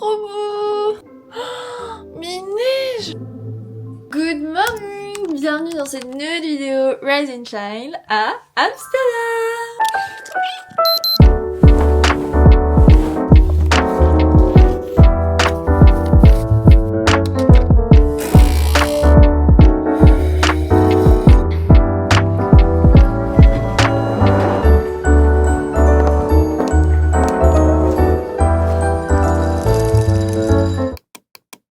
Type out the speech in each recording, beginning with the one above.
trop beau. Oh, mais neige. Good morning. Bienvenue dans cette nouvelle vidéo Rise and Shine à Amsterdam.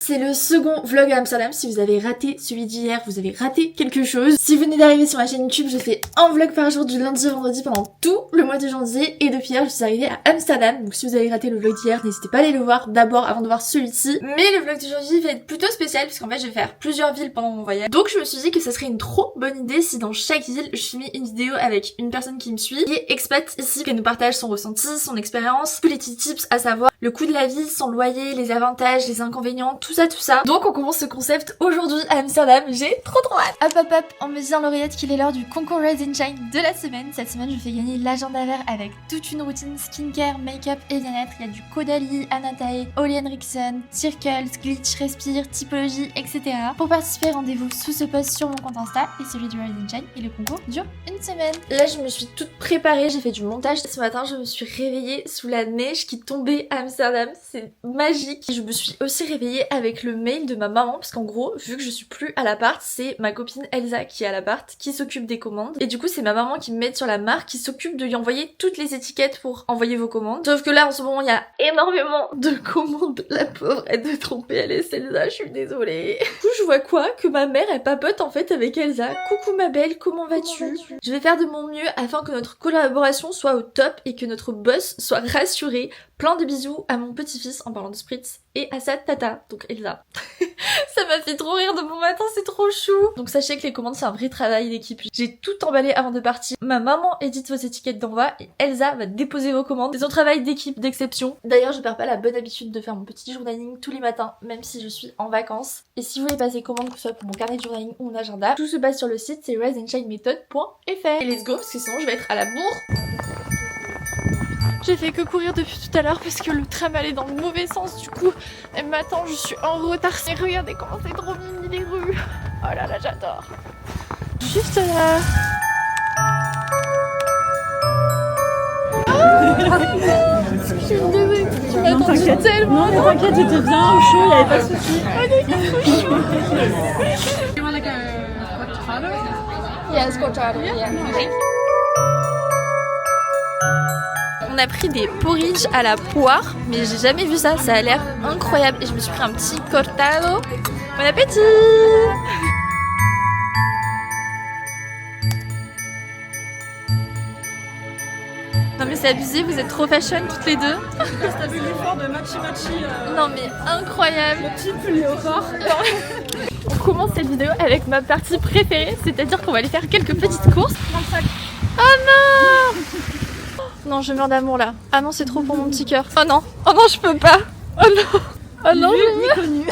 C'est le second vlog à Amsterdam. Si vous avez raté celui d'hier, vous avez raté quelque chose. Si vous venez d'arriver sur ma chaîne YouTube, je fais un vlog par jour du lundi au vendredi pendant tout le mois de janvier. Et depuis hier, je suis arrivée à Amsterdam. Donc si vous avez raté le vlog d'hier, n'hésitez pas à aller le voir d'abord avant de voir celui-ci. Mais le vlog d'aujourd'hui va être plutôt spécial parce qu'en fait, je vais faire plusieurs villes pendant mon voyage. Donc je me suis dit que ça serait une trop bonne idée si dans chaque ville, je filmais une vidéo avec une personne qui me suit, qui est expat ici, qui nous partage son ressenti, son expérience, tous les petits tips à savoir, le coût de la vie, son loyer, les avantages, les inconvénients, tout ça. Donc on commence ce concept aujourd'hui à Amsterdam, j'ai trop hâte. Hop, on me dit dans l'oreillette qu'il est l'heure du concours Rise and Shine de la semaine. Cette semaine je fais gagner l'agenda vert avec toute une routine skincare, make-up et bien-être. Il y a du Caudalie, Anatae, Oli Henriksen, Circles, Glitch, Respire, Typologie, etc. Pour participer, rendez-vous sous ce post sur mon compte Insta et celui du Rise and Shine, et le concours dure une semaine. Là je me suis toute préparée, j'ai fait du montage. Ce matin je me suis réveillée sous la neige qui tombait à Amsterdam, c'est magique. Je me suis aussi réveillée avec le mail de ma maman parce qu'en gros, vu que je suis plus à l'appart, c'est ma copine Elsa qui est à l'appart, qui s'occupe des commandes. Et du coup, c'est ma maman qui me met sur la marque, qui s'occupe de lui envoyer toutes les étiquettes pour envoyer vos commandes. Sauf que là, en ce moment, il y a énormément de commandes. La pauvre, elle doit tromper, elle est Elsa, je suis désolée. Du coup, je vois quoi? Que ma mère, elle papote en fait avec Elsa. Coucou ma belle, comment vas-tu? Je vais faire de mon mieux afin que notre collaboration soit au top et que notre boss soit rassuré. Plein de bisous à mon petit-fils en parlant de Spritz et à sa tata, donc Elsa. Ça m'a fait trop rire de bon matin, c'est trop chou. Donc sachez que les commandes c'est un vrai travail d'équipe. J'ai tout emballé avant de partir. Ma maman édite vos étiquettes d'envoi et Elsa va déposer vos commandes. C'est un travail d'équipe d'exception. D'ailleurs je perds pas la bonne habitude de faire mon petit journaling tous les matins, même si je suis en vacances. Et si vous voulez passer commande, que ce soit pour mon carnet de journaling ou mon agenda, tout se passe sur le site, c'est riseandshinemethod.fr. Et let's go, parce que sinon je vais être à la bourre. J'ai fait que courir depuis tout à l'heure parce que le tram allait dans le mauvais sens, du coup elle m'attend, je suis en retard. Et regardez comment c'est trop mini les rues. Oh là là, j'adore. Juste là. Je suis désolée, tu m'as attendu tellement. Non, t'inquiète, j'étais bien au chaud, y'avait pas de soucis. Oh non, il est trop chaud. You want like a cortado? Yes, cortado, yeah. On a pris des porridge à la poire, mais j'ai jamais vu ça, ça a l'air incroyable. Et je me suis pris un petit cortado. Bon appétit! Non mais c'est abusé, vous êtes trop fashion toutes les deux. T'as vu l'effort de Machi Machi Non mais incroyable. le petit pull léopard. On commence cette vidéo avec ma partie préférée, c'est-à-dire qu'on va aller faire quelques petites courses. Oh non! Non, je meurs d'amour là. Ah non, c'est trop pour mon petit cœur. Oh non, je peux pas. Oh non, je meurs. Connu.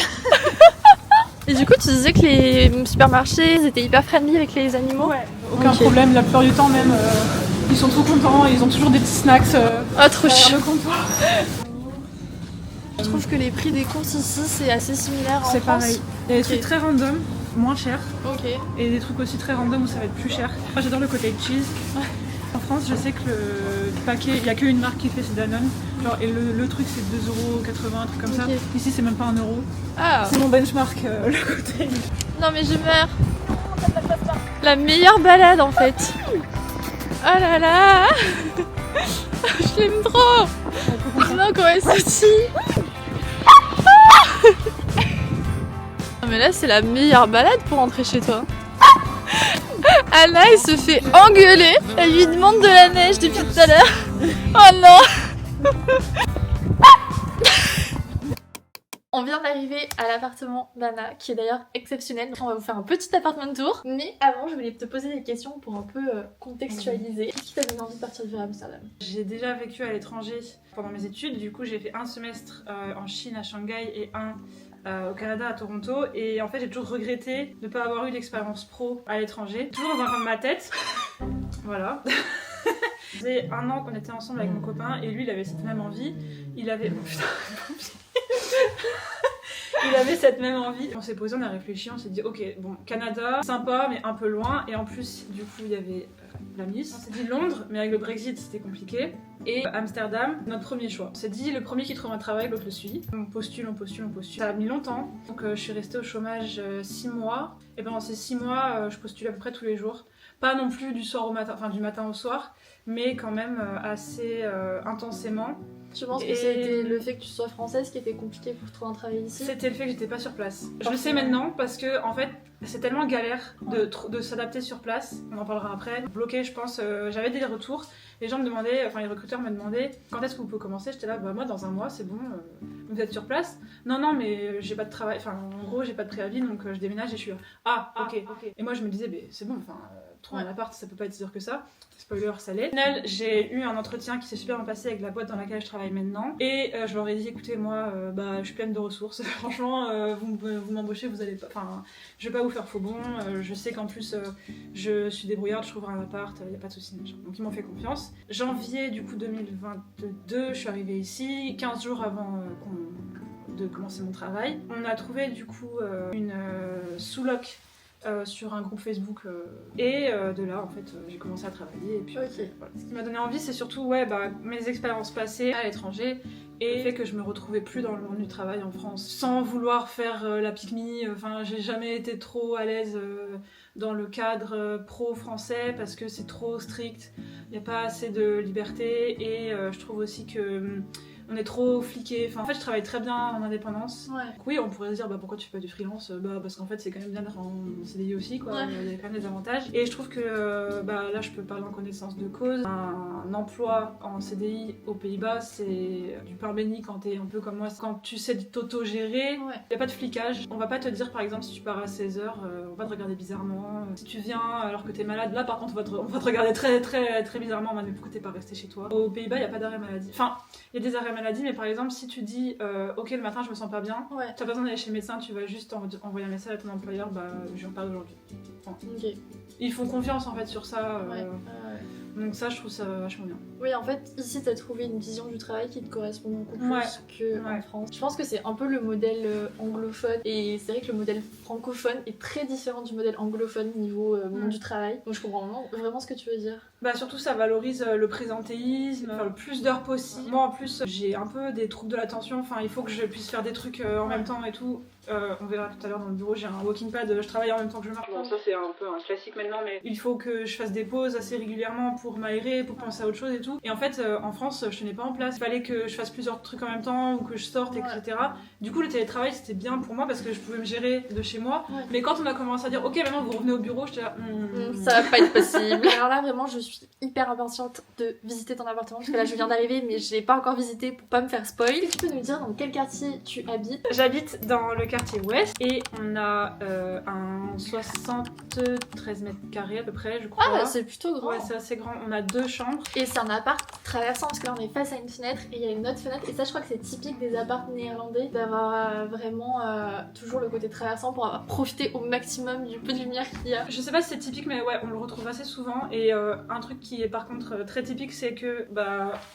Et du coup, tu disais que les supermarchés ils étaient hyper friendly avec les animaux. Ouais, aucun problème, la plupart du temps même. Ils sont trop contents, ils ont toujours des petits snacks Trop derrière chou. le comptoir. Je trouve que les prix des courses ici c'est assez similaire en C'est France. pareil. Il y a des trucs très random, moins cher, Ok. et des trucs aussi très random où ça va être plus cher. Moi j'adore le côté cheese. En France, je sais que le paquet, il n'y a qu'une marque qui fait, c'est Danone. Genre, et le truc c'est 2,80€, un truc comme ça. Ok. Ici c'est même pas 1€. Ah. C'est mon benchmark, le côté. Non mais je meurs. La meilleure balade en fait. Oh là là. Je l'aime trop. Non quand elle sautille. Non mais là c'est la meilleure balade pour rentrer chez toi. Anna elle se fait engueuler. Elle lui demande de la neige depuis tout à l'heure. Oh non. On vient d'arriver à l'appartement d'Anna, qui est d'ailleurs exceptionnel. On va vous faire un petit appartement tour. Mais avant, je voulais te poser des questions pour un peu contextualiser. Qu'est-ce qui t'a donné envie de partir vivre à Amsterdam? J'ai déjà vécu à l'étranger pendant mes études. Du coup, j'ai fait un semestre en Chine à Shanghai et un au Canada à Toronto. Et en fait, j'ai toujours regretté de ne pas avoir eu d'expérience pro à l'étranger. Toujours dans un coin de ma tête. Voilà. Ça faisait 1 an qu'on était ensemble avec mon copain et lui, il avait cette même envie. Il avait... Oh, putain, Il avait cette même envie. On s'est posé, on a réfléchi, on s'est dit ok, bon, Canada, sympa mais un peu loin. Et en plus, du coup, il y avait la Miss. On s'est dit Londres, mais avec le Brexit, c'était compliqué. Et Amsterdam, notre premier choix. On s'est dit le premier qui trouve un travail, l'autre le suit. On postule. Ça a mis longtemps. Donc je suis restée au chômage 6 mois. Et pendant ces 6 mois, je postule à peu près tous les jours. Pas non plus du soir au matin, enfin du matin au soir, mais quand même assez intensément. Tu penses que c'était le fait que tu sois française qui était compliqué pour trouver un travail ici? C'était le fait que j'étais pas sur place. Je le sais maintenant parce que en fait c'est tellement galère de s'adapter sur place, on en parlera après. Bloqué, je pense, j'avais des retours, les gens me demandaient, enfin les recruteurs me demandaient quand est-ce que vous pouvez commencer. J'étais là, bah moi dans un mois c'est bon, vous êtes sur place. Non mais j'ai pas de travail, enfin en gros j'ai pas de préavis donc je déménage et je suis là, ok. Et moi je me disais, c'est bon, enfin trouver un appart ça peut pas être si dur que ça. Spoiler, ça l'est. Au final, j'ai eu un entretien qui s'est super bien passé avec la boîte dans laquelle je travaille maintenant. Et je leur ai dit, écoutez, moi, je suis pleine de ressources. Franchement, vous m'embauchez, vous allez pas... Enfin, je vais pas vous faire faux bon. Je sais qu'en plus, je suis débrouillarde, je trouverai un appart, y a pas de soucis. Donc ils m'ont fait confiance. Janvier, du coup, 2022, je suis arrivée ici, 15 jours avant de commencer mon travail. On a trouvé, du coup, une sous-loc sur un groupe Facebook et de là en fait j'ai commencé à travailler et puis voilà. Ce qui m'a donné envie c'est surtout mes expériences passées à l'étranger et le fait que je me retrouvais plus dans le monde du travail en France sans vouloir faire la pique-me, enfin j'ai jamais été trop à l'aise dans le cadre pro français parce que c'est trop strict, il n'y a pas assez de liberté et je trouve aussi que on est trop fliqué. Enfin, en fait, je travaille très bien en indépendance. Ouais. Oui, on pourrait se dire pourquoi tu fais pas du freelance, parce qu'en fait, c'est quand même bien d'être en CDI aussi, quoi. Ouais. Il y a quand même des avantages. Et je trouve que là, je peux parler en connaissance de cause. Un emploi en CDI aux Pays-Bas, c'est du pain béni quand t'es un peu comme moi. Quand tu sais t'auto-gérer, il y a pas de flicage. On va pas te dire, par exemple, si tu pars à 16h, on va te regarder bizarrement. Si tu viens alors que t'es malade, là, par contre, on va te regarder très, très, très bizarrement. Mais pourquoi t'es pas resté chez toi? Aux Pays-Bas, il y a pas d'arrêt maladie. Enfin, il y a des arrêts maladie, mais par exemple, si tu dis ok, le matin je me sens pas bien, tu as pas besoin d'aller chez le médecin, tu vas juste envoyer un message à ton employeur, je viens pas aujourd'hui. Enfin, ils font confiance en fait sur ça. Donc ça, je trouve ça vachement bien. Oui, en fait, ici, t'as trouvé une vision du travail qui te correspond beaucoup plus qu'en France. Je pense que c'est un peu le modèle anglophone, et c'est vrai que le modèle francophone est très différent du modèle anglophone niveau monde du travail. Donc je comprends vraiment ce que tu veux dire. Surtout, ça valorise le présentéisme, faire le plus d'heures possible. Moi, en plus, j'ai un peu des troubles de l'attention. Enfin, il faut que je puisse faire des trucs en même temps et tout. On verra tout à l'heure dans le bureau, j'ai un walking pad, je travaille en même temps que je marche. Bon, ça c'est un peu un classique maintenant, mais il faut que je fasse des pauses assez régulièrement pour m'aérer, pour penser à autre chose et tout. Et en fait, en France, je tenais pas en place. Il fallait que je fasse plusieurs trucs en même temps ou que je sorte, etc. Du coup, le télétravail c'était bien pour moi parce que je pouvais me gérer de chez moi. Mais quand on a commencé à dire ok, maintenant vous revenez au bureau, j'étais là. Ça va pas être possible. Alors là, vraiment, je suis hyper impatiente de visiter ton appartement parce que là, je viens d'arriver, mais je l'ai pas encore visité pour pas me faire spoil. Est-ce que tu peux nous dire dans quel quartier tu habites? J'habite dans le quartier ouest et on a un 73 mètres carrés à peu près, je crois. Ah, c'est plutôt grand. Ouais, c'est assez grand. On a 2 chambres. Et c'est un appart traversant parce que là on est face à une fenêtre et il y a une autre fenêtre. Et ça, je crois que c'est typique des apparts néerlandais d'avoir vraiment toujours le côté traversant pour profiter au maximum du peu de lumière qu'il y a. Je sais pas si c'est typique, mais ouais, on le retrouve assez souvent. Et un truc qui est par contre très typique, c'est que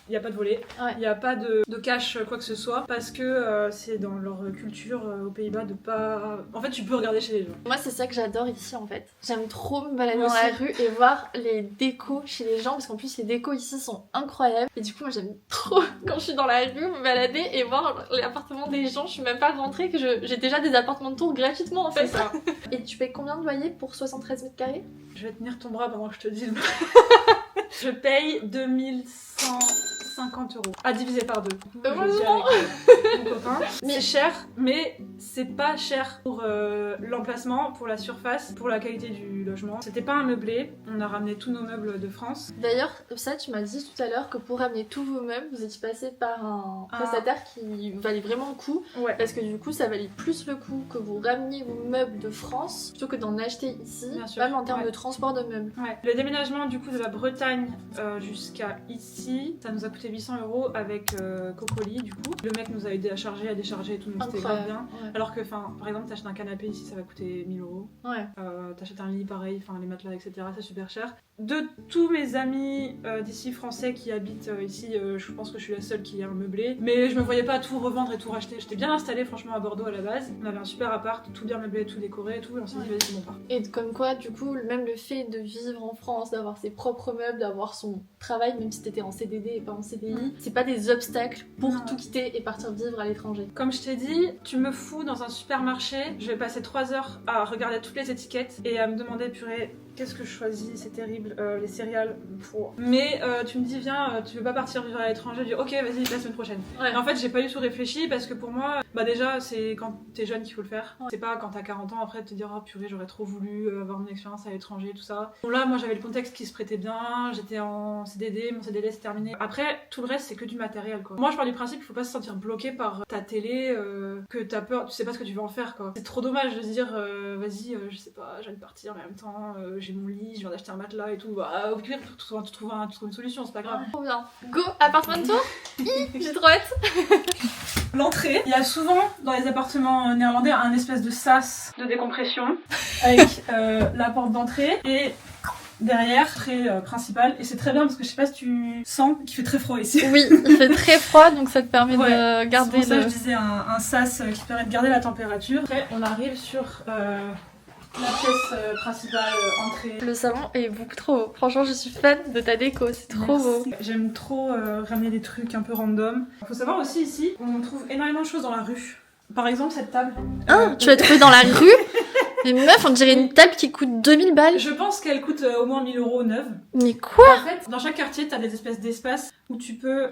il y a pas de volet, il y a pas de cache quoi que ce soit parce que c'est dans leur culture aux Pays-Bas de pas. En fait, tu peux regarder chez les gens. Moi, c'est ça que j'adore ici en fait. J'aime trop me balader dans la rue et voir les décos chez les gens parce qu'en plus les décos ici sont incroyables. Et du coup, moi j'aime trop quand je suis dans la rue me balader et voir les appartements des gens. Je suis même pas rentrée que j'ai déjà des appartements de tour gratuitement en fait. C'est ça. Et tu payes combien de loyer pour 73 mètres carrés? Je vais tenir ton bras pendant que je te dis le Je paye 2150 € à diviser par 2. Heureusement. Mon copain. C'est cher, mais c'est pas cher pour l'emplacement, pour la surface, pour la qualité du logement. C'était pas un meublé, on a ramené tous nos meubles de France. D'ailleurs, ça tu m'as dit tout à l'heure que pour ramener tous vos meubles, vous étiez passé par un prestataire qui valait vraiment le coup. Ouais. Parce que du coup, ça valait plus le coup que vous rameniez vos meubles de France plutôt que d'en acheter ici, même en termes de transport de meubles. Ouais. Le déménagement du coup de la Bretagne jusqu'à ici, ça nous a coûté 800 € avec Cocoli du coup. Le mec nous a aidé à charger, à décharger et tout, donc c'était grave bien. Alors que, par exemple, t'achètes un canapé ici, ça va coûter 1000 euros. Ouais. T'achètes un lit pareil, les matelas, etc. C'est super cher. De tous mes amis d'ici français qui habitent ici, je pense que je suis la seule qui a un meublé. Mais je me voyais pas tout revendre et tout racheter. J'étais bien installée franchement à Bordeaux à la base. On avait un super appart, tout bien meublé, tout décoré et tout. Et on s'est dit, vas-y, c'est bon, part. Et comme quoi, du coup, même le fait de vivre en France, d'avoir ses propres meubles, d'avoir son travail, même si t'étais en CDD et pas en CDI, c'est pas des obstacles pour tout quitter et partir vivre à l'étranger. Comme je t'ai dit, tu me fous dans un supermarché, je vais passer 3 heures à regarder toutes les étiquettes et à me demander, purée, qu'est-ce que je choisis, c'est terrible, les céréales. Mais tu me dis, viens, tu veux pas partir vivre à l'étranger, je dis, ok, vas-y, la semaine prochaine. Et en fait, j'ai pas du tout réfléchi parce que pour moi, déjà, c'est quand t'es jeune qu'il faut le faire. C'est pas quand t'as 40 ans après de te dire, oh purée, j'aurais trop voulu avoir une expérience à l'étranger, tout ça. Bon, là, moi, j'avais le contexte qui se prêtait bien, j'étais en CDD, mon CDD c'est terminé. Après, tout le reste, c'est que du matériel, quoi. Moi, je pars du principe qu'il faut pas se sentir bloqué par ta télé, que t'as peur, tu sais pas ce que tu veux en faire, quoi. C'est trop dommage de se dire, vas-y, je sais pas, je viens de partir, mais en même temps, j'ai mon lit, je viens d'acheter un matelas et tout. Bah, au pire, tu trouves une solution, c'est pas grave. Trop bien. Go, appartement tour. J'ai trop hâte. L'entrée, il y a souvent dans les appartements néerlandais un espèce de sas de décompression avec la porte d'entrée et derrière, très principal. Et c'est très bien parce que je sais pas si tu sens qu'il fait très froid ici. Oui, il fait très froid donc ça te permet de garder c'est pour ça que je disais un sas qui permet de garder la température. Après, on arrive sur la pièce principale, entrée. Le salon est beaucoup trop beau. Franchement, je suis fan de ta déco, c'est trop beau. J'aime trop ramener des trucs un peu random. Faut savoir aussi ici, on trouve énormément de choses dans la rue. Par exemple, cette table. Tu l'as trouvée dans la rue? Mais meuf, on dirait une table qui coûte 2000 balles. Je pense qu'elle coûte au moins 1000 euros neuve. Mais quoi? En fait, dans chaque quartier, t'as des espèces d'espaces où tu peux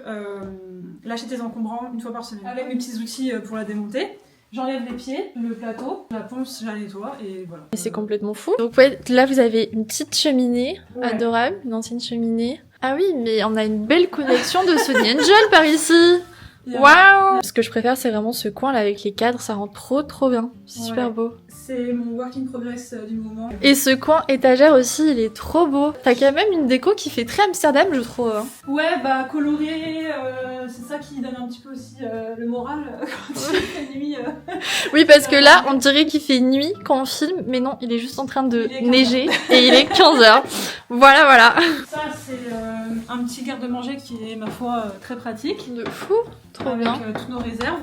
lâcher tes encombrants une fois par semaine. Avec mes petits outils pour la démonter. J'enlève les pieds, le plateau, la ponce, je la nettoie et voilà. Et c'est complètement fou. Donc ouais, là vous avez une petite cheminée adorable, une ancienne cheminée. Ah oui, mais on a une belle connexion de Sony Angel par ici. Waouh! Ce que je préfère, c'est vraiment ce coin là avec les cadres, ça rend trop bien. C'est super beau. C'est mon work in progress du moment. Et ce coin étagère aussi, il est trop beau. T'as quand même une déco qui fait très Amsterdam, je trouve. Ouais, coloré, c'est ça qui donne un petit peu aussi le moral quand il fait nuit. Oui, parce que là, on dirait qu'il fait nuit quand on filme, mais non, il est juste en train de neiger et il est 15h. Voilà. Ça, c'est un petit garde-manger qui est, ma foi, très pratique. De fou, trop bien. Avec toutes nos réserves.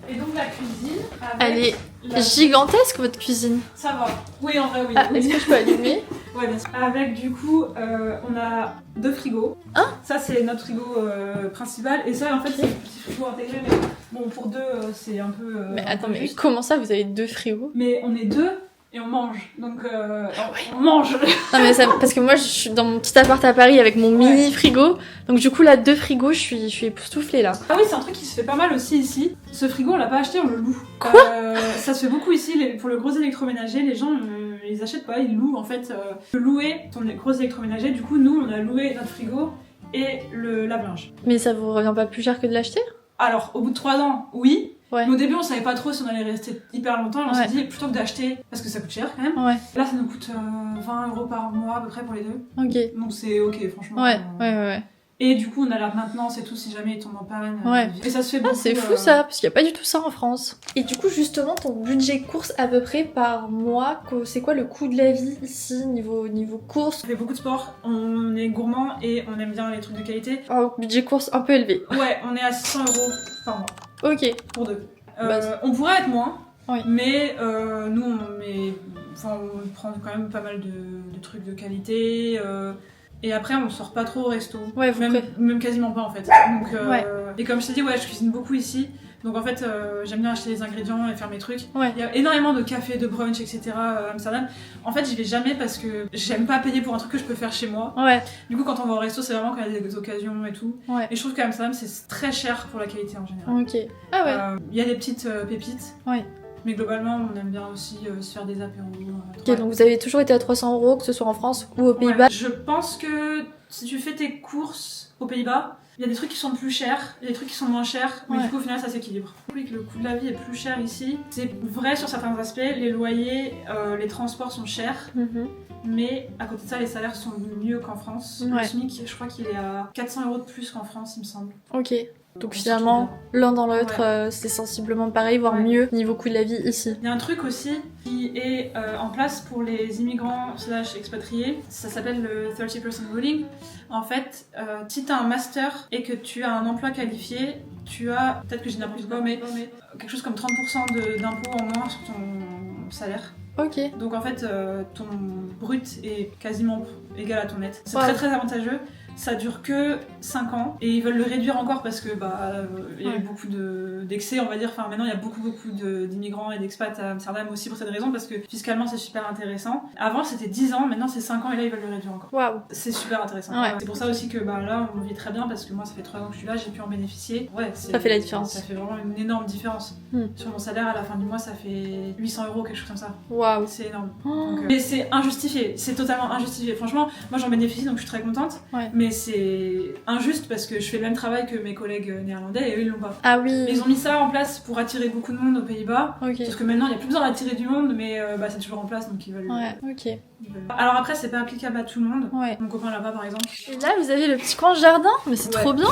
Et donc la cuisine. Elle est gigantesque, votre cuisine. Ça va. Oui, en vrai, oui. Ah, est-ce que je peux allumer? Ouais, bien sûr. Avec du coup, on a 2 frigos. Ça, c'est notre frigo principal. Et ça, en fait, c'est le petit frigo intégré. Mais bon, pour 2, c'est un peu. Mais attends, mais comment ça, vous avez 2 frigos? Mais on est 2 et on mange. Donc, on mange. Non, mais ça, parce que moi, je suis dans mon petit appart à Paris avec mon mini frigo. Donc, du coup, là, 2 frigos, je suis époustouflée là. Ah oui, c'est un truc qui se fait pas mal aussi ici. Ce frigo, on l'a pas acheté, on le loue. Quoi? Ça se fait beaucoup ici. Pour le gros électroménager, les gens, ils achètent pas, ils louent en fait. Louer ton gros électroménager, du coup, nous, on a loué notre frigo et le lave-linge. Mais ça vous revient pas plus cher que de l'acheter? Alors, au bout de 3 ans, oui. Ouais. Mais au début, on savait pas trop si on allait rester hyper longtemps. Et on s'est dit, plutôt que d'acheter, parce que ça coûte cher quand même. Ouais. Là, ça nous coûte 20 euros par mois à peu près pour les 2. Ok. Donc c'est ok, franchement. Ouais. Et du coup, on a la maintenance et tout si jamais il tombe en panne. Ouais. Et ça se fait beaucoup. Ah, c'est fou ça, parce qu'il y a pas du tout ça en France. Et du coup, justement, ton budget course à peu près par mois, c'est quoi le coût de la vie ici, niveau course? On fait beaucoup de sport, on est gourmand et on aime bien les trucs de qualité. Oh, budget course un peu élevé. Ouais, on est à 600 euros par mois. Ok. Pour 2. On pourrait être moins, oui. Mais nous, on prend quand même pas mal de trucs de qualité. Et après, on sort pas trop au resto. Ouais, même quasiment pas en fait. Donc, et comme je t'ai dit, je cuisine beaucoup ici. Donc en fait, j'aime bien acheter les ingrédients et faire mes trucs. Ouais. Il y a énormément de cafés, de brunch, etc. à Amsterdam. En fait, j'y vais jamais parce que j'aime pas payer pour un truc que je peux faire chez moi. Ouais. Du coup, quand on va au resto, c'est vraiment quand il y a des occasions et tout. Ouais. Et je trouve qu'à Amsterdam, c'est très cher pour la qualité en général. Ok. Ah ouais. Il y a des petites pépites. Ouais. Mais globalement, on aime bien aussi se faire des apéros. Ok, donc vous avez toujours été à 300 euros, que ce soit en France ou aux Pays-Bas? Ouais. Je pense que si tu fais tes courses aux Pays-Bas, il y a des trucs qui sont plus chers, il y a des trucs qui sont moins chers, mais du coup au final ça s'équilibre. Oui, que le coût de la vie est plus cher ici. C'est vrai sur certains aspects, les loyers, les transports sont chers, mais à côté de ça les salaires sont mieux qu'en France. Le SMIC, je crois qu'il est à 400 euros de plus qu'en France, il me semble. Ok. Donc On se finalement, trouve l'un dans l'autre, c'est sensiblement pareil, voire Ouais. mieux niveau coût de la vie ici. Il y a un truc aussi qui est en place pour les immigrants / expatriés, ça s'appelle le 30% ruling. En fait, si tu as un master et que tu as un emploi qualifié, tu as, peut-être que j'ai n'importe quoi, mais quelque chose comme 30% d'impôts en moins sur ton salaire. Ok. Donc en fait, ton brut est quasiment égal à ton net. C'est Ouais. très très avantageux. Ça dure que 5 ans et ils veulent le réduire encore parce que il y a eu Ouais. beaucoup d'excès, on va dire. Enfin, maintenant il y a beaucoup d'immigrants et d'expats à Amsterdam aussi pour cette raison, parce que fiscalement c'est super intéressant. Avant c'était 10 ans, maintenant c'est 5 ans et là ils veulent le réduire encore. Waouh. C'est super intéressant. Ouais. C'est pour ça aussi que là on vit très bien, parce que moi ça fait 3 ans que je suis là, j'ai pu en bénéficier. Ouais, Ça fait la différence. Ça fait vraiment une énorme différence. Sur mon salaire à la fin du mois, ça fait 800 €, quelque chose comme ça. Waouh. C'est énorme. Oh. Mais c'est injustifié, c'est totalement injustifié. Franchement, moi j'en bénéficie donc je suis très contente. Ouais. Mais c'est injuste parce que je fais le même travail que mes collègues néerlandais et eux ils l'ont pas. Ah oui. Mais ils ont mis ça en place pour attirer beaucoup de monde aux Pays-Bas. Ok. Parce que maintenant il n'y a plus besoin d'attirer du monde, mais c'est toujours en place donc ils veulent. Ouais, ok. ils veulent. Alors après, c'est pas applicable à tout le monde. Ouais. Mon copain là-bas par exemple. Et là, vous avez le petit coin jardin, mais c'est Ouais. trop bien.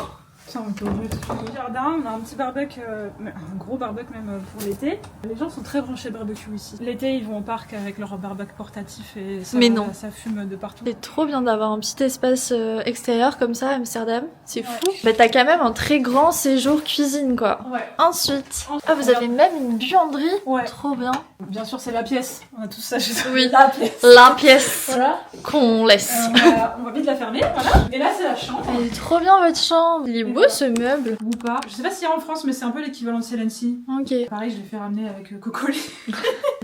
Tiens, on peut ouvrir le jardin, on a un petit barbecue, un gros barbecue même pour l'été. Les gens sont très branchés barbecue ici. L'été, ils vont au parc avec leur barbecue portatif et ça, Mais non. ça fume de partout. C'est trop bien d'avoir un petit espace extérieur comme ça à Amsterdam. C'est Ouais. fou. Bah t'as quand même un très grand séjour cuisine quoi. Ouais. Ensuite, ah vous avez même une buanderie. Ouais. Trop bien. Bien sûr, c'est la pièce. On a tous ça chez soi. Oui. La pièce. La pièce Voilà. qu'on laisse. On va vite la fermer, voilà. Et là, c'est la chambre. Elle est trop bien votre chambre. Il est beau ce meuble. Ou pas. Je sais pas s'il y a en France, mais c'est un peu l'équivalent de Celency. Ok. Pareil, je l'ai fait ramener avec Cocoli.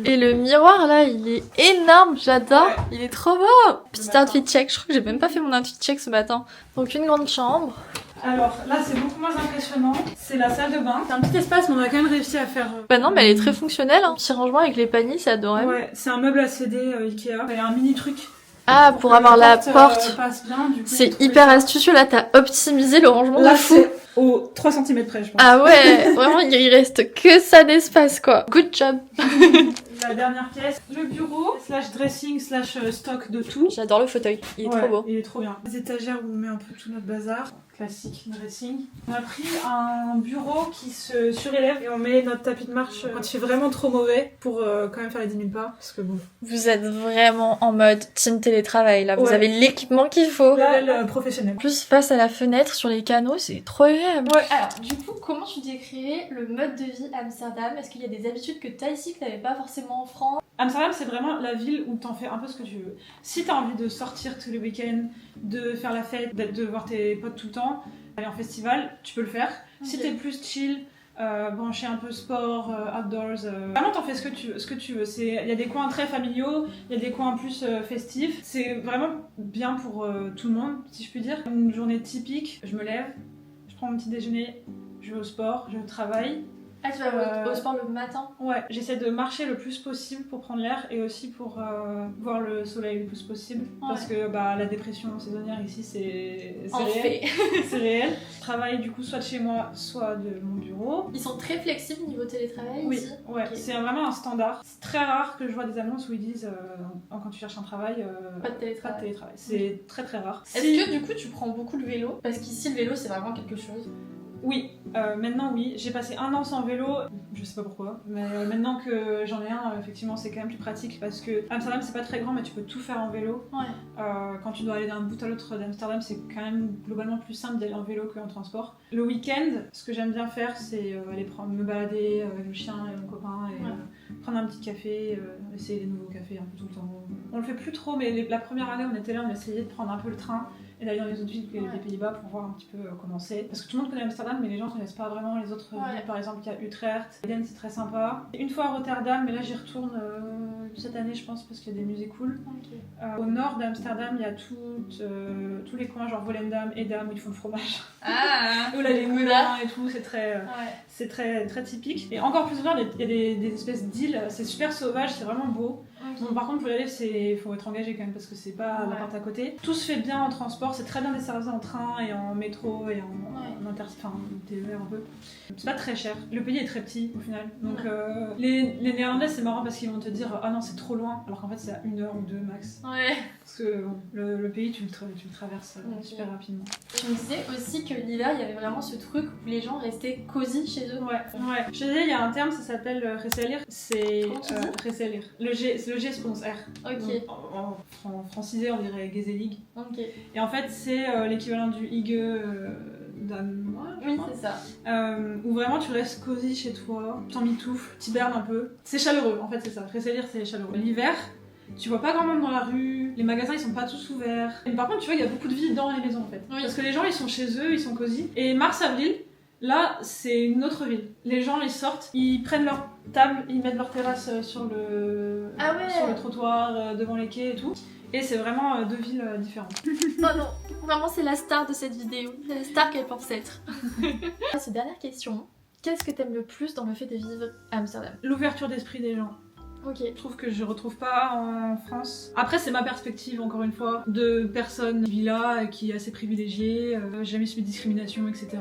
Et le miroir là, il est énorme, j'adore. Ouais. Il est trop beau. Petit matin. outfit check. Je crois que j'ai même pas fait mon outfit check ce matin. Donc une grande chambre. Alors là, c'est beaucoup moins impressionnant. C'est la salle de bain. C'est un petit espace, mais on a quand même réussi à faire. Bah non, mais elle est très fonctionnelle. Hein. Petit rangement avec les paniers, c'est adorable. Ouais, c'est un meuble à CD Ikea. Il y a un mini truc. Ah, pour avoir la porte. Passe bien, du coup, j'ai C'est trouvé hyper ça. astucieux, là t'as optimisé le rangement Là, de fou. c'est au 3 cm près, je pense. Ah ouais, vraiment il reste que ça d'espace quoi. Good job. La dernière pièce, le bureau, / dressing / stock de tout. J'adore le fauteuil, il est Ouais, trop beau. Il est trop bien. Les étagères où on met un peu tout notre bazar. Classique dressing. On a pris un bureau qui se surélève et on met notre tapis de marche quand il fait vraiment trop mauvais pour quand même faire les 10 000 pas. Parce que bon. Vous êtes vraiment en mode team télétravail là, vous Ouais. avez l'équipement qu'il faut. Là, professionnel. En plus face à la fenêtre sur les canaux, c'est trop agréable. Ouais. Alors du coup, comment tu décrirais le mode de vie à Amsterdam? Est-ce qu'il y a des habitudes que t'as ici que t'avais pas forcément en France? Amsterdam, c'est vraiment la ville où t'en fais un peu ce que tu veux. Si t'as envie de sortir tous les week-ends, de faire la fête, de voir tes potes tout le temps, aller en festival, tu peux le faire. Si Ok. t'es plus chill, branché un peu sport, outdoors, vraiment t'en fais ce que tu veux. Il y a des coins très familiaux, il y a des coins plus festifs. C'est vraiment bien pour tout le monde, si je puis dire. Une journée typique, je me lève, je prends mon petit déjeuner, je vais au sport, je travaille. Ah tu vas au sport le matin? Ouais, j'essaie de marcher le plus possible pour prendre l'air et aussi pour voir le soleil le plus possible. Ouais. Parce que la dépression saisonnière ici, c'est En réel. fait. C'est réel. Je travaille du coup soit de chez moi, soit de mon bureau. Ils sont très flexibles niveau télétravail Oui, ici? ouais, Ok. c'est vraiment un standard. C'est très rare que je vois des annonces où ils disent quand tu cherches un travail, Pas de pas télétravail. de télétravail. C'est très très rare. Est-ce que du coup tu prends beaucoup le vélo? Parce qu'ici le vélo c'est vraiment quelque chose. Oui, maintenant oui. J'ai passé 1 an sans vélo, je sais pas pourquoi, mais maintenant que j'en ai un, effectivement c'est quand même plus pratique parce que Amsterdam c'est pas très grand mais tu peux tout faire en vélo. Ouais. Quand tu dois aller d'un bout à l'autre d'Amsterdam, c'est quand même globalement plus simple d'aller en vélo qu'en transport. Le week-end, ce que j'aime bien faire, c'est aller me balader avec le chien et mon copain et Ouais. prendre un petit café, essayer des nouveaux cafés un peu tout le temps. On le fait plus trop, mais la première année on était là, on essayait de prendre un peu le train et d'aller dans les autres villes des Pays-Bas pour voir un petit peu comment c'est. Parce que tout le monde connaît Amsterdam, mais les gens connaissent pas vraiment les autres villes. Par exemple, il y a Utrecht, Eden, c'est très sympa. Une fois à Rotterdam, mais là j'y retourne cette année, je pense, parce qu'il y a des musées cool. Au nord d'Amsterdam, il y a tous les coins, genre Volendam, Edam, où ils font le fromage. Ah. Où là, les moulins et tout, c'est très, très typique. Et encore plus au nord, il y a des espèces d'îles, c'est super sauvage, c'est vraiment beau. Bon, par contre, pour y aller, faut être engagé quand même parce que c'est pas la porte à côté. Tout se fait bien en transport, c'est très bien desservi en train et en métro et en TER un peu. C'est pas très cher. Le pays est très petit au final. Donc les Néerlandais, c'est marrant parce qu'ils vont te dire ah non, c'est trop loin, alors qu'en fait c'est à 1 heure ou 2 max. Ouais. Parce que bon, le pays, tu le traverses super rapidement. Je me disais aussi que l'hiver, il y avait vraiment ce truc où les gens restaient cosy chez eux. Ouais. Je te disais, il y a un terme, ça s'appelle reseller. C'est reseller. Le G se prononce R. Ok. Donc, en francisé, on dirait Geselig. Ok. Et en fait, c'est l'équivalent du Hygge danois. Oui, c'est ça. Où vraiment tu restes cosy chez toi, t'en mitoufles, t'hibernes un peu. C'est chaleureux, en fait, c'est ça. Reseller, c'est chaleureux. L'hiver, tu vois pas grand monde dans la rue, les magasins ils sont pas tous ouverts. Et par contre, tu vois, il y a beaucoup de vie dans les maisons en fait. Oui. Parce que les gens ils sont chez eux, ils sont cosy. Et mars-avril, là c'est une autre ville. Les gens ils sortent, ils prennent leur table, ils mettent leur terrasse sur le trottoir, devant les quais et tout. Et c'est vraiment deux villes différentes. Oh non, vraiment c'est la star de cette vidéo, la star qu'elle pense être. Cette dernière question, qu'est-ce que t'aimes le plus dans le fait de vivre à Amsterdam? L'ouverture d'esprit des gens. Ok. Je trouve que je retrouve pas en France. Après, c'est ma perspective, encore une fois, de personne qui vit là, qui est assez privilégiée, jamais subi de discrimination, etc.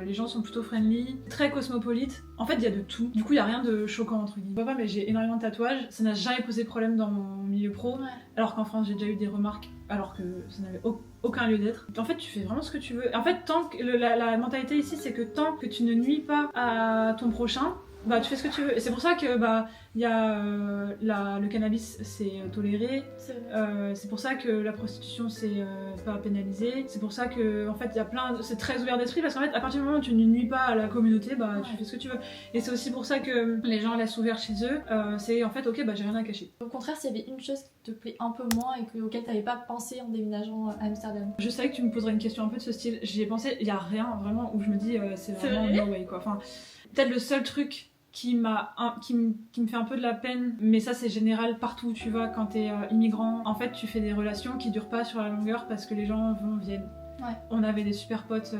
Les gens sont plutôt friendly, très cosmopolites. En fait, il y a de tout. Du coup, il y a rien de choquant, entre guillemets. Pas, mais j'ai énormément de tatouages. Ça n'a jamais posé problème dans mon milieu pro. Ouais. Alors qu'en France, j'ai déjà eu des remarques, alors que ça n'avait aucun lieu d'être. En fait, tu fais vraiment ce que tu veux. En fait, tant que la mentalité ici, c'est que tant que tu ne nuis pas à ton prochain, bah tu fais ce que tu veux. Et c'est pour ça que il y a le cannabis c'est toléré. C'est pour ça que la prostitution c'est pas pénalisé. C'est pour ça que en fait il y a c'est très ouvert d'esprit parce qu'en fait à partir du moment où tu ne nuis pas à la communauté, tu fais ce que tu veux. Et c'est aussi pour ça que les gens laissent ouvert chez eux. C'est en fait ok j'ai rien à cacher. Au contraire, s'il y avait une chose qui te plaît un peu moins et auquel t'avais pas pensé en déménageant à Amsterdam. Je savais que tu me poserais une question un peu de ce style. J'y ai pensé. Il y a rien vraiment où je me dis c'est vraiment no way quoi. Enfin peut-être le seul truc qui me fait un peu de la peine, mais ça c'est général partout où tu vas quand t'es immigrant. En fait, tu fais des relations qui durent pas sur la longueur parce que les gens viennent. Ouais. On avait des super potes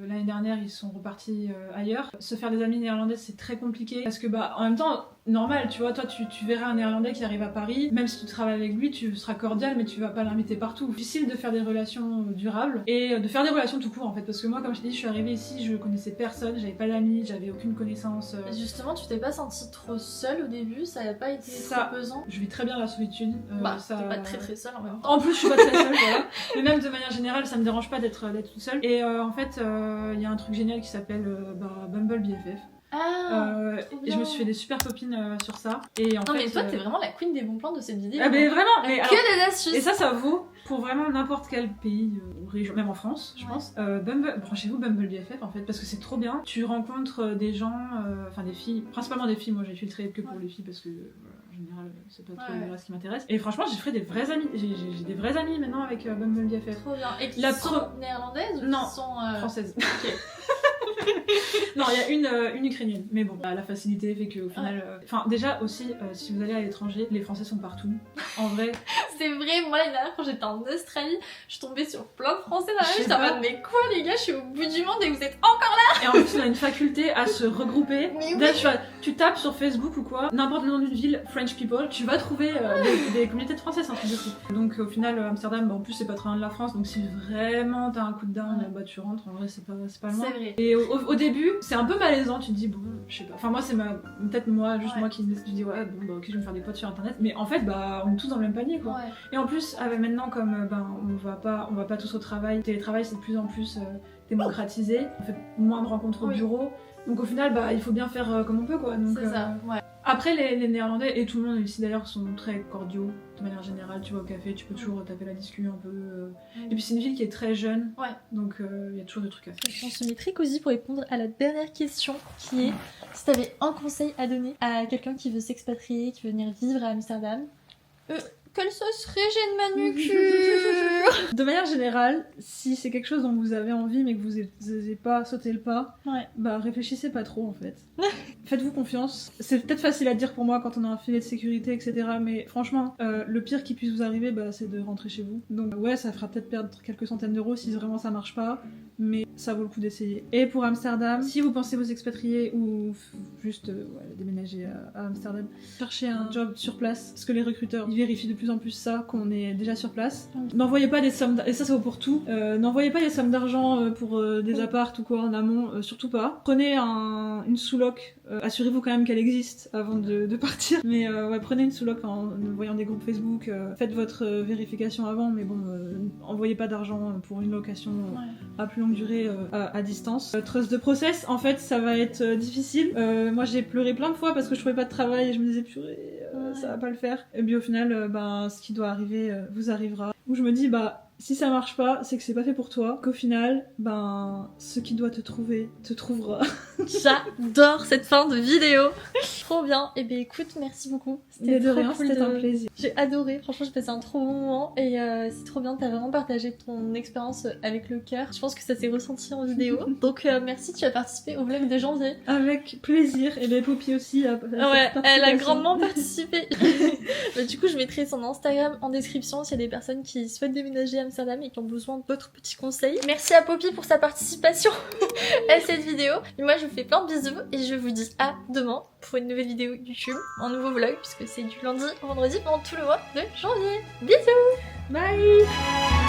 l'année dernière, ils sont repartis ailleurs. Se faire des amis néerlandais c'est très compliqué parce que en même temps normal, tu vois, toi tu verrais un néerlandais qui arrive à Paris, même si tu travailles avec lui, tu seras cordial mais tu vas pas l'inviter partout. Difficile de faire des relations durables et de faire des relations tout court en fait parce que moi comme je t'ai dit, je suis arrivée ici, je connaissais personne, j'avais pas d'amis, j'avais aucune connaissance. Justement, tu t'es pas sentie trop seule au début, ça a pas été trop pesant? Je vis très bien la solitude. T'es pas très seule en même temps. En plus je suis pas très seule, voilà. Mais même de manière générale, ça me dérange pas d'être toute seule. Et en fait, il y a un truc génial qui s'appelle Bumble BFF. Et je me suis fait des super copines sur ça. Et en fait, mais toi t'es vraiment la queen des bons plans de cette vidéo. Ah mais vraiment des astuces. Et ça vaut pour vraiment n'importe quel pays ou région, même en France je pense. Branchez-vous Bumble BFF en fait parce que c'est trop bien. Tu rencontres des gens, enfin des filles, principalement des filles. Moi j'ai filtré que pour les filles parce que en général c'est pas trop ce qui m'intéresse. Et franchement j'ai fait des vrais amis. J'ai des vrais amis maintenant avec Bumble BFF. Trop bien. Et qui sont néerlandaises ou non, qui sont françaises. Ok. Non, il y a une ukrainienne, mais bon, la facilité fait qu'au final. Enfin, déjà aussi, si vous allez à l'étranger, les Français sont partout. En vrai. C'est vrai, moi l'année dernière quand j'étais en Australie, je suis tombée sur plein de Français dans la rue. J'étais en mode, mais quoi les gars, je suis au bout du monde et vous êtes encore là! Et en plus, on a une faculté à se regrouper. Mais oui. Là, tu tapes sur Facebook ou quoi, n'importe le nom d'une ville, French People, tu vas trouver des communautés de Français, c'est un truc de fou. Donc au final, Amsterdam, en plus, c'est pas très loin de la France, donc si vraiment t'as un coup de down, tu rentres, en vrai, c'est pas loin. C'est vrai. Et au début, c'est un peu malaisant, tu te dis bon, je sais pas. Enfin moi c'est peut-être moi qui me dis ok je vais me faire des potes sur internet, mais en fait on est tous dans le même panier quoi. Ouais. Et en plus maintenant comme on va pas tous au travail, le télétravail c'est de plus en plus démocratisé, on fait moins de rencontres au bureau, donc au final il faut bien faire comme on peut quoi. Donc, c'est ça, ouais. Après les Néerlandais et tout le monde ici d'ailleurs sont très cordiaux de manière générale, tu vas au café, tu peux toujours taper la discussion un peu. Et puis c'est une ville qui est très jeune, donc il y a toujours des trucs à faire. On se met très cosy pour répondre à la dernière question qui est si t'avais un conseil à donner à quelqu'un qui veut s'expatrier, qui veut venir vivre à Amsterdam, quelle sauce serait j'ai de manucure? De manière générale, si c'est quelque chose dont vous avez envie mais que vous n'osez pas sauter le pas, réfléchissez pas trop en fait. faites-vous confiance. C'est peut-être facile à dire pour moi quand on a un filet de sécurité, etc. Mais franchement, le pire qui puisse vous arriver, c'est de rentrer chez vous. Donc ouais, ça fera peut-être perdre quelques centaines d'euros si vraiment ça marche pas, mais ça vaut le coup d'essayer. Et pour Amsterdam, si vous pensez vous expatrier ou juste déménager à Amsterdam, cherchez un job sur place, parce que les recruteurs, ils vérifient de plus en plus ça, qu'on est déjà sur place. N'envoyez pas des sommes, et ça vaut pour tout, n'envoyez pas des sommes d'argent pour des apparts ou quoi en amont, surtout pas. Prenez une sous-loc, assurez-vous quand même qu'elle existe avant de partir, mais prenez une sous-loc en voyant des groupes Facebook, faites votre vérification avant, mais bon, envoyez pas d'argent pour une location à plus longue durée à distance. Trust de process, en fait, ça va être difficile. Moi, j'ai pleuré plein de fois parce que je trouvais pas de travail et je me disais purée, ça va pas le faire. Et puis au final, ce qui doit arriver vous arrivera. Où je me dis, si ça marche pas, c'est que c'est pas fait pour toi. Qu'au final, ce qui doit te trouver, te trouvera. J'adore cette fin de vidéo. Trop bien. Et bien écoute, merci beaucoup. C'était de rien, c'était un plaisir. J'ai adoré. Franchement, j'ai passé un trop bon moment. Et c'est trop bien. T'as vraiment partagé ton expérience avec le cœur. Je pense que ça s'est ressenti en vidéo. Donc merci, tu as participé au vlog de janvier. Avec plaisir. Et bien Poppy aussi elle a grandement participé. Du coup, je mettrai son Instagram en description s'il y a des personnes qui souhaitent déménager à Amsterdam et qui ont besoin d'autres petits conseils. Merci à Poppy pour sa participation à cette vidéo. Et moi, je vous fais plein de bisous et je vous dis à demain pour une nouvelle vidéo YouTube, un nouveau vlog, puisque c'est du lundi au vendredi pendant tout le mois de janvier. Bisous! Bye!